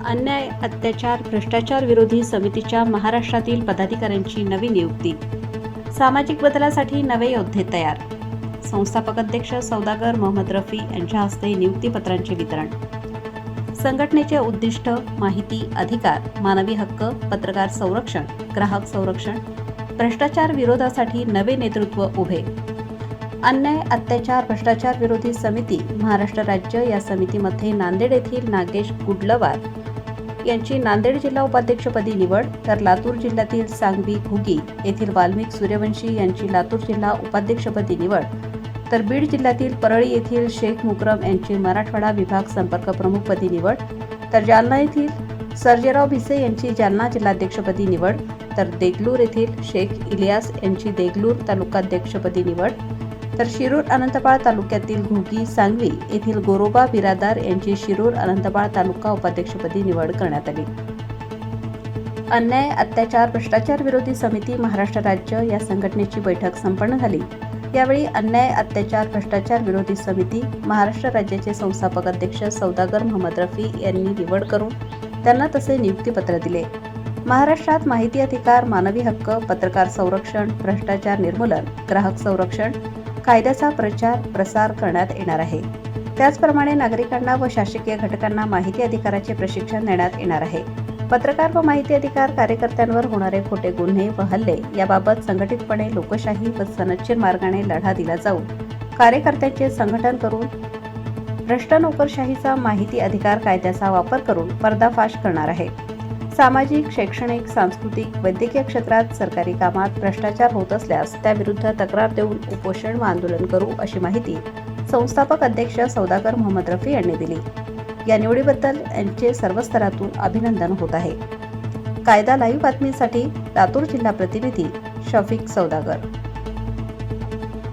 अन्याय, अत्याचार, भ्रष्टाचार विरोधी समितीच्या महाराष्ट्रातील पदाधिकाऱ्यांची नवी नियुक्ती. सामाजिक बदलासाठी नवे योद्धे तयार. संस्थापक अध्यक्ष सौदागर मोहम्मद रफी यांच्या हस्ते नियुक्तीपत्रांचे वितरण. संघटनेचे उद्दिष्ट माहिती अधिकार, मानवी हक्क, पत्रकार संरक्षण, ग्राहक संरक्षण, भ्रष्टाचार विरोधासाठी नवे नेतृत्व उभे. अन्याय, अत्याचार, भ्रष्टाचार विरोधी समिती महाराष्ट्र राज्य या समितीमध्ये नांदेड येथील नागेश गुडलवार यांची नांदेड जिल्हा उपाध्यक्षपदी निवड, तर लातूर जिल्ह्यातील सांगवी घुगी येथील वाल्मिक सूर्यवंशी यांची लातूर जिल्हा उपाध्यक्षपदी निवड, तर बीड जिल्ह्यातील परळी येथील शेख मुकरम यांची मराठवाडा विभाग संपर्क प्रमुखपदी निवड, तर जालना येथील सर्जेराव भिसे यांची जालना जिल्हाध्यक्षपदी निवड, तर देगलूर येथील शेख इलियास यांची देगलूर तालुकाध्यक्षपदी निवड, तर शिरूर अनंतपाळ तालुक्यातील घुगी सांगवी येथील गोरोबा बिरादार यांची शिरूर अनंतपाळ तालुका उपाध्यक्षपदी निवड करण्यात आली. अन्याय, अत्याचार, भ्रष्टाचार विरोधी समिती महाराष्ट्र राज्य या संघटनेची बैठक संपन्न झाली. यावेळी अन्याय, अत्याचार, भ्रष्टाचार विरोधी समिती महाराष्ट्र राज्याचे संस्थापक अध्यक्ष सौदागर मोहम्मद रफी यांनी निवड करून त्यांना तसे नियुक्तीपत्र दिले. महाराष्ट्रात माहिती अधिकार, मानवी हक्क, पत्रकार संरक्षण, भ्रष्टाचार निर्मूलन, ग्राहक संरक्षण कायद्याचा प्रचार प्रसार करण्यात येणार आहे. त्याचप्रमाणे नागरिकांना व शासकीय घटकांना माहिती अधिकाराचे प्रशिक्षण देण्यात येणार आहे. पत्रकार व माहिती अधिकार कार्यकर्त्यांवर होणारे खोटे गुन्हे व हल्ले याबाबत संघटितपणे लोकशाही व सनदशीर मार्गाने लढा दिला जाऊन कार्यकर्त्यांचे संघटन करून भ्रष्ट नोकरशाहीचा माहिती अधिकार कायद्याचा वापर करून पर्दाफाश करणार आहे. सामाजिक, शैक्षणिक, सांस्कृतिक, वैद्यकीय क्षेत्रात सरकारी कामात भ्रष्टाचार होत असल्यास त्याविरुद्ध तक्रार देऊन उपोषण व आंदोलन करू अशी माहिती संस्थापक अध्यक्ष सौदागर मोहम्मद रफी यांनी दिली. या निवडीबद्दल यांचे सर्व स्तरातून अभिनंदन होत आहे. कायदा लाईव्ह बातमीसाठी लातूर जिल्हा प्रतिनिधी शफिक सौदागर.